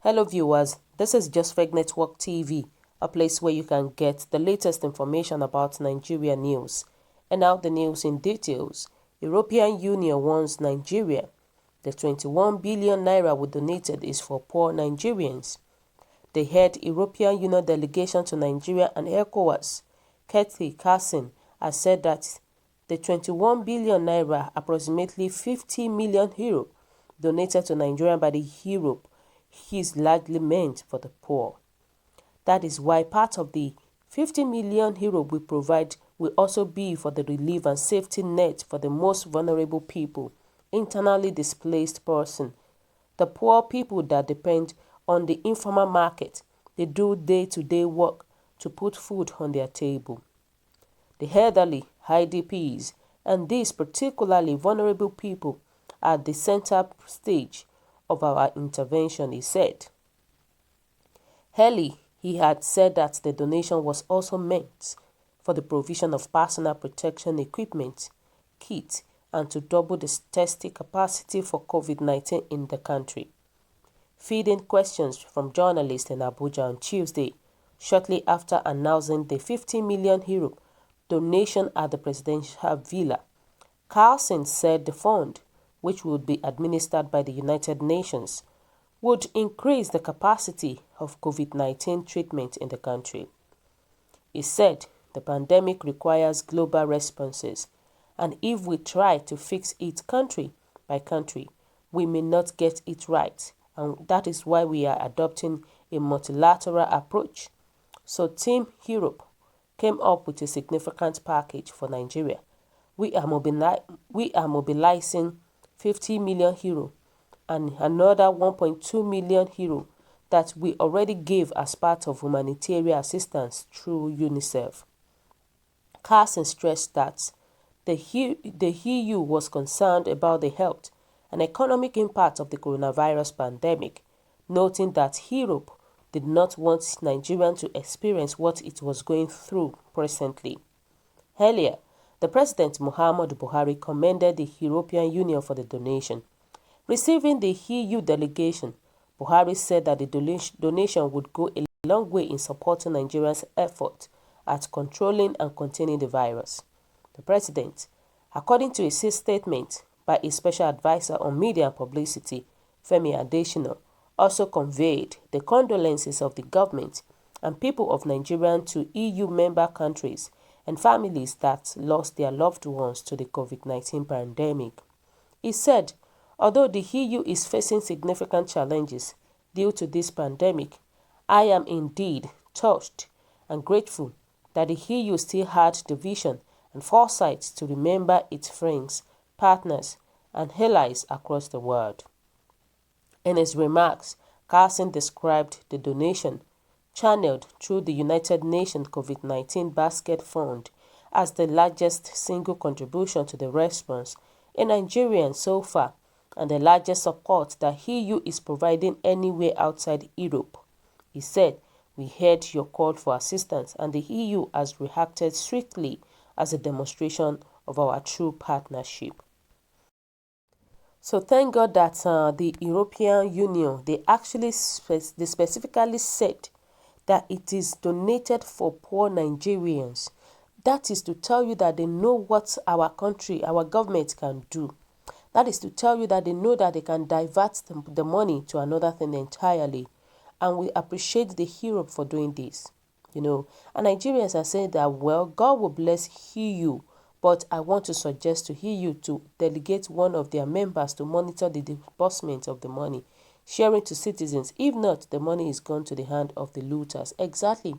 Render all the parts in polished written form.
Hello viewers, this is Strøñg Network TV, a place where you can get the latest information about Nigeria news. And now the news in details. European Union warns Nigeria. The 21 billion naira we donated is for poor Nigerians. The head European Union delegation to Nigeria and ECOWAS, Kathy Carson, has said that the 21 billion naira, approximately 50 million euro, donated to Nigeria by the Europe is largely meant for the poor. That is why part of the 50 million euro we provide will also be for the relief and safety net for the most vulnerable people, internally displaced persons, the poor people that depend on the informal market. They do day-to-day work to put food on their table. The elderly, IDPs, and these particularly vulnerable people are at the center stage of our intervention, he said. Early, he had said that the donation was also meant for the provision of personal protection equipment, kits, and to double the testing capacity for COVID-19 in the country. Feeding questions from journalists in Abuja on Tuesday, shortly after announcing the 50 million euro donation at the presidential villa, Carson said the fund, which would be administered by the United Nations, would increase the capacity of COVID-19 treatment in the country. He said the pandemic requires global responses, and if we try to fix it country by country, we may not get it right, and that is why we are adopting a multilateral approach. So Team Europe came up with a significant package for Nigeria. We are mobilizing 50 million euro and another 1.2 million euro that we already gave as part of humanitarian assistance through UNICEF. Carson stressed that the EU was concerned about the health and economic impact of the coronavirus pandemic, noting that Europe did not want Nigeria to experience what it was going through presently. Earlier, the President Muhammadu Buhari commended the European Union for the donation. Receiving the EU delegation, Buhari said that the donation would go a long way in supporting Nigeria's effort at controlling and containing the virus. The President, according to a statement by a special advisor on media and publicity, Femi Adesina, also conveyed the condolences of the government and people of Nigeria to EU member countries and families that lost their loved ones to the COVID-19 pandemic. He said, although the EU is facing significant challenges due to this pandemic, I am indeed touched and grateful that the EU still had the vision and foresight to remember its friends, partners, and allies across the world. In his remarks, Carson described the donation channeled through the United Nations COVID-19 Basket Fund as the largest single contribution to the response in Nigeria so far and the largest support that EU is providing anywhere outside Europe. He said, "We heard your call for assistance and the EU has reacted swiftly as a demonstration of our true partnership." So thank God that the European Union, they actually specifically said that it is donated for poor Nigerians. That is to tell you that they know what our country, our government can do. That is to tell you that they know that they can divert the money to another thing entirely. And we appreciate the Europe for doing this. And Nigerians are saying that, well, God will bless EU, but I want to suggest to EU to delegate one of their members to monitor the disbursement of the money, sharing to citizens. If not, the money is gone to the hand of the looters. Exactly.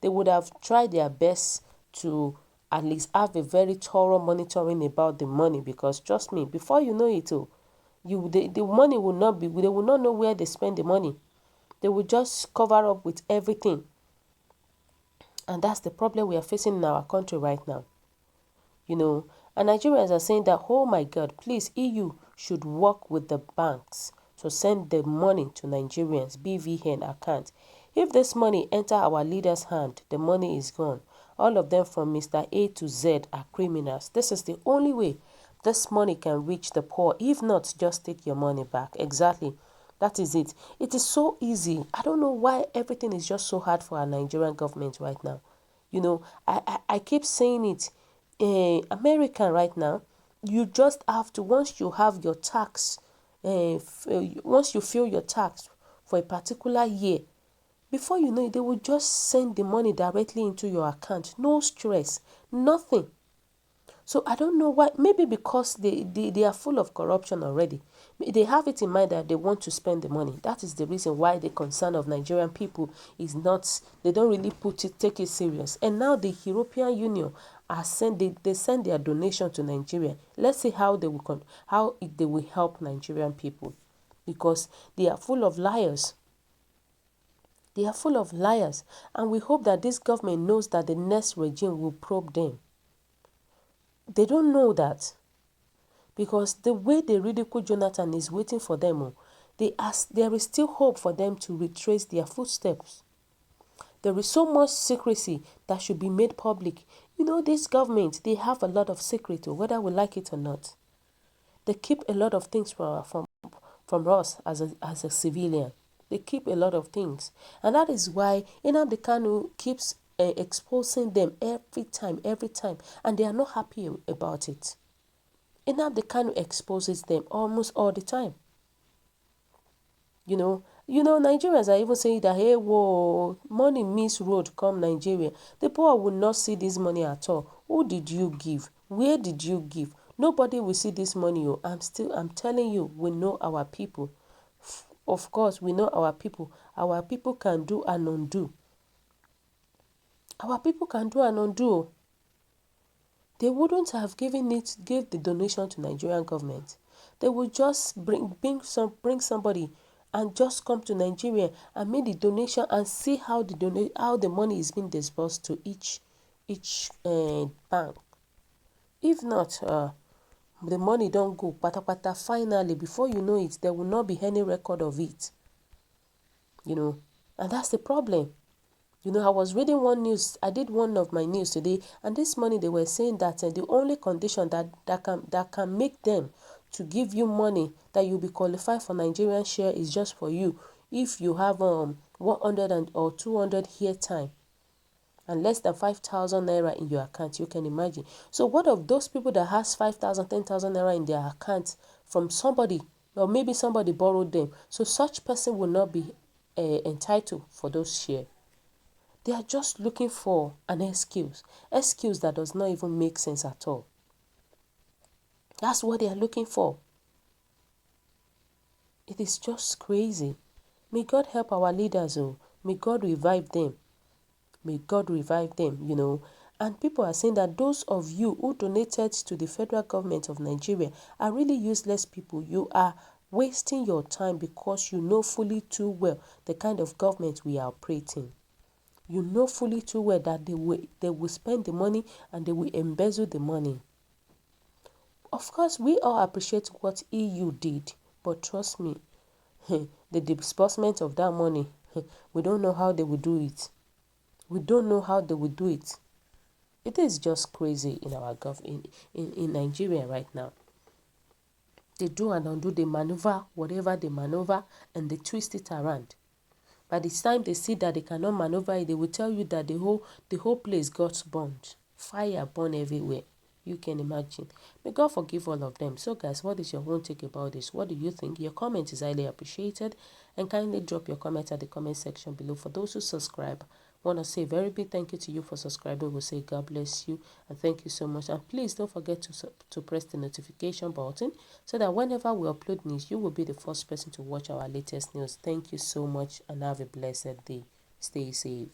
They would have tried their best to at least have a very thorough monitoring about the money, because trust me, before you know it, the money will not be, they will not know where they spend the money. They will just cover up with everything. And that's the problem we are facing in our country right now. And Nigerians are saying that, oh my God, please, EU should work with the banks to send the money to Nigerians' BVN account. If this money enter our leaders' hand, the money is gone. All of them from Mr. A to Z are criminals. This is the only way this money can reach the poor. If not, just take your money back. Exactly. That is it. It is so easy. I don't know why everything is just so hard for our Nigerian government right now. You know, I keep saying it. America right now, you just have to, once you have your tax, once you fill your tax for a particular year, before you know it, they will just send the money directly into your account. No stress, nothing. So I don't know why. Maybe because they are full of corruption already. They have it in mind that they want to spend the money. That is the reason why the concern of Nigerian people is not, they don't really take it serious. And now the European Union are they send their donation to Nigeria. Let's see how they will help Nigerian people, because they are full of liars. They are full of liars, and we hope that this government knows that the next regime will probe them. They don't know that, because the way they ridicule Jonathan is waiting for them. There is still hope for them to retrace their footsteps. There is so much secrecy that should be made public. You know, this government, they have a lot of secret, whether we like it or not. They keep a lot of things from us as a civilian. They keep a lot of things. And that is why Nnamdi Kanu keeps exposing them every time. And they are not happy about it. Nnamdi Kanu exposes them almost all the time. You know, Nigerians are even saying that, hey, whoa, money means road come Nigeria. The poor will not see this money at all. Who did you give? Where did you give? Nobody will see this money. I'm telling you, we know our people. Of course, we know our people. Our people can do and undo. Our people can do and undo. They wouldn't have gave the donation to Nigerian government. They would just bring somebody and just come to Nigeria and make the donation and see how the money is being disbursed to each bank. If not, the money don't go pata. Finally, before you know it, there will not be any record of it. And that's the problem. I was reading I did one of my news today, and this morning they were saying that the only condition that can make them to give you money that you'll be qualified for Nigerian share is just for you if you have 100 or 200 here time and less than 5,000 naira in your account. You can imagine. So what of those people that has 5,000, 10,000 naira in their account from somebody, or maybe somebody borrowed them? So such person will not be entitled for those shares. They are just looking for an excuse that does not even make sense at all. That's what they are looking for. It is just crazy. May God help our leaders. May God revive them. May God revive them, And people are saying that those of you who donated to the federal government of Nigeria are really useless people. You are wasting your time because you know fully too well the kind of government we are operating. You know fully too well that they will spend the money and they will embezzle the money. Of course, we all appreciate what EU did, but trust me, the disbursement of that money, we don't know how they will do it. We don't know how they will do it. It is just crazy in our in Nigeria right now. They do and undo, they maneuver whatever they maneuver, and they twist it around. By the time they see that they cannot maneuver it, they will tell you that the whole place got burned. Fire burned everywhere. You can imagine. May God forgive all of them. So guys, what is your own take about this? What do you think? Your comment is highly appreciated. And kindly drop your comment at the comment section below. For those who subscribe, I want to say a very big thank you to you for subscribing. We'll say God bless you and thank you so much. And please don't forget to press the notification button so that whenever we upload news, you will be the first person to watch our latest news. Thank you so much and have a blessed day. Stay safe.